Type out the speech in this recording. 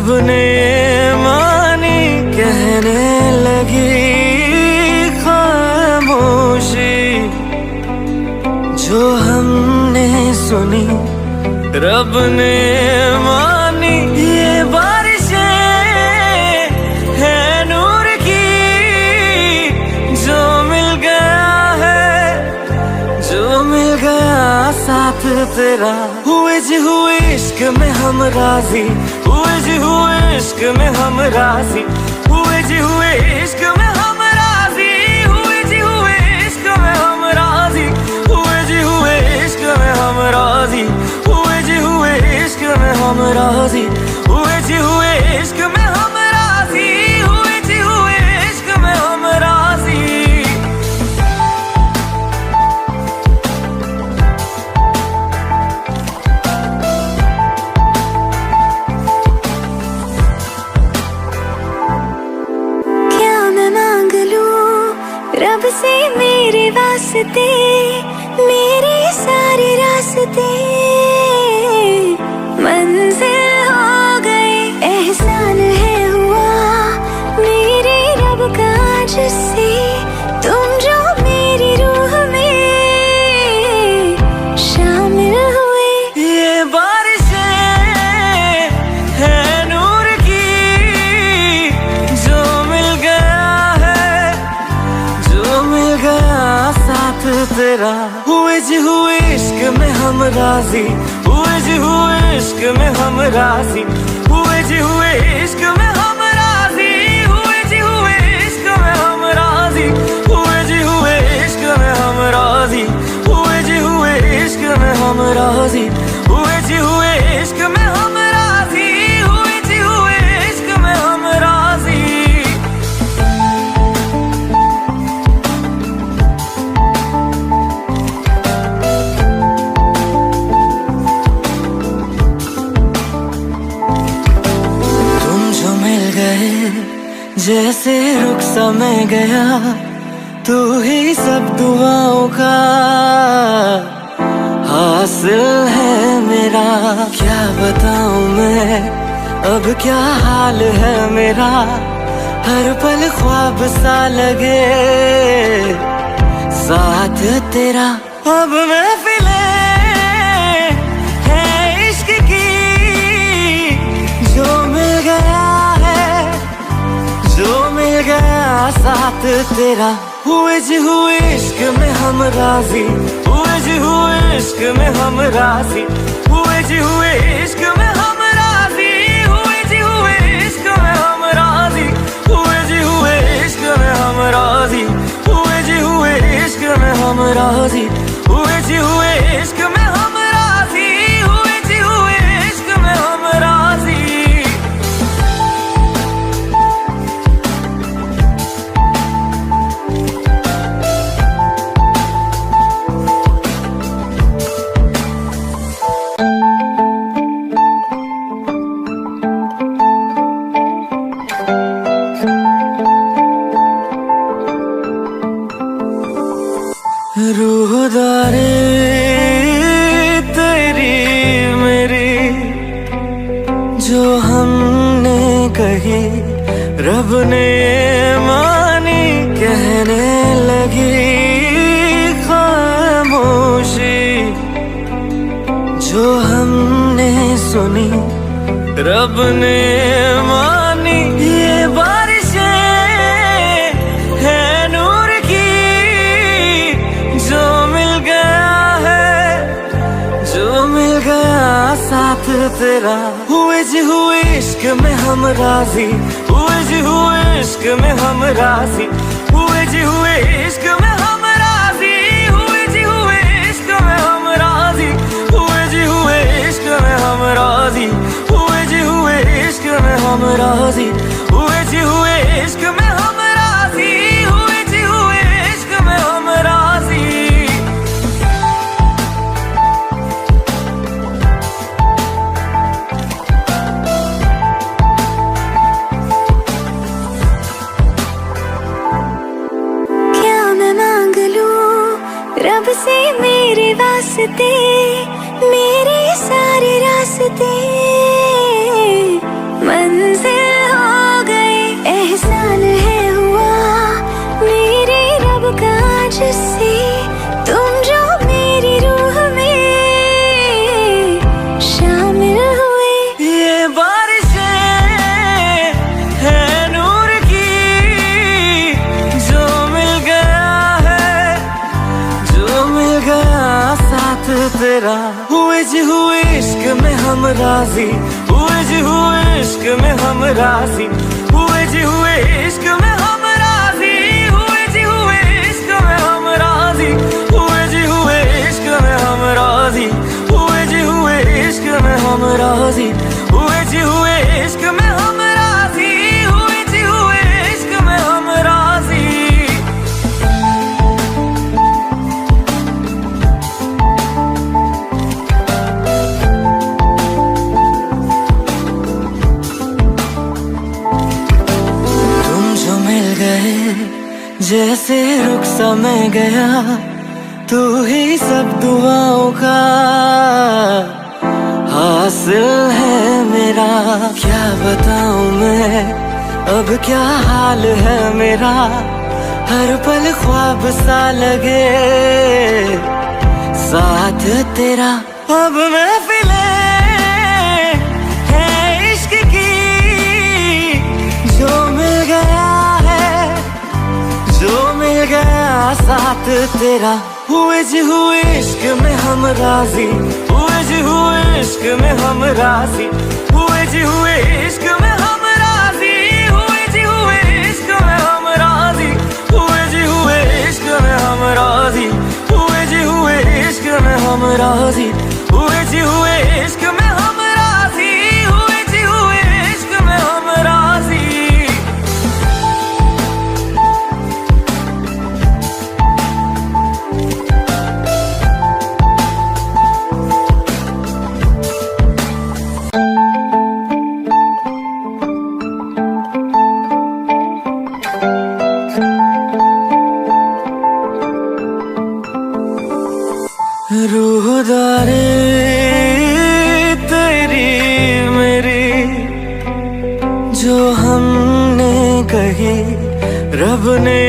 रब ने मानी कहने लगी खामोशी, जो हमने सुनी रब ने मानी। ये बारिशें है नूर की, जो मिल गया है, जो मिल गया साथ तेरा। हुए जी हुए इश्क में हम राजी, हुए जी हुए इश्क में हम राजी, हुए जी हुए इश्क में हम राजी, हुए जी हुए इश्क में हम राजी, हुए जी हुए इश्क में हम राजी, हुए जी हुए इश्क में हम राजी, हुए जी हुए इश्क में हम राजी, हुए जी हुए इश्क में हम राजी। रब से मेरे वास्ते, मेरे सारे रास्ते मंजिल हो गए। एहसान है हुआ मेरे रब का जिससे, तुम जो मेरी रूह में शामिल हुए। ये बारिशें है नूर की, जो मिल गया है, जो मिल गया साथ तेरा। हुए जी हुए इश्क में हम राजी, हुए जी हुए इश्क में हम राजी, हुए जी हुए इश्क में हम राजी, हुए जी हुए इश्क में हम राजी, हुए जी हुए इश्क में हम राजी, हुए जी हुए इश्क में हम राजी, हुए जी हुए इश्क में हम राजी, हुए जी हुए इश्क में हम राजी। जैसे रुख सा मैं गया, तू ही सब दुआओं का हासिल है मेरा। क्या बताऊं मैं अब क्या हाल है मेरा, हर पल ख्वाब सा लगे साथ तेरा। अब महफिलें है इश्क की, जो मिल गया है, जो मिल गया साथ तेरा। हुए जी हुए इश्क में हम राजी, हुए जी हुए इश्क में हम राजी, हुए जी हुए इश्क में हम राजी, हुए जी हुए इश्क में हम राजी, हुए जी हुए इश्क में हम राजी, हुए जी हुए इश्क में हम राजी, हुए जी हुए इश्क में हम राजी, हुए जी हुए इश्क में हम राजी। रूहदारी तेरी मेरी, जो हमने कही रब ने मानी कहने लगी खामोशी, जो हमने सुनी रब ने मानी। ये बारिशें है नूर की, जो मिल गया है, जो मिल गया साथ तेरा। हुए जी हुए इश्क में हम राजी, हुए जी हुए इश्क में हम राजी, हुए जी हुए इश्क में हम राजी, हुए जी हुए इश्क में हम राजी, हुए जी हुए इश्क में हम राजी, हुए जी हुए इश्क में हम राजी, हुए जी हुए इश्क में हम राजी, हुए जी हुए इश्क में हम राजी। रब से मेरे वास्ते, मेरे सारे रास्ते तेरा। हुए जी हुए इश्क में हम राजी, हुए जी हुए इश्क में हम राजी, हुए जी हुए इश्क में हम राजी, हुए जी हुए इश्क में हम राजी, हुए जी हुए इश्क में हम राजी, हुए जी हुए इश्क में हम राजी, हुए जी हुए इश्क में हम राजी, हुए जी हुए इश्क में हम राजी। जैसे रुख सा मैं गया, तू ही सब दुआओं का हासिल है मेरा। क्या बताऊं मैं अब क्या हाल है मेरा, हर पल ख्वाब सा लगे साथ तेरा। अब महफिले है इश्क की, जो मिल गया जो मिल गया साथ तेरा। हुए जी हुए इश्क में हम राजी, हुए जी हुए इश्क में हम राजी, हुए जी हुए इश्क में हम राजी, हुए जी हुए इश्क में हम राजी, हुए जी हुए इश्क में हम राजी, हुए जी हुए इश्क में हम राजी, हुए जी हुए इश्क में हम राजी, हुए जी हुए इश्क में हम राजी। रूहदारी तेरी मेरी जो हमने कही, रब ने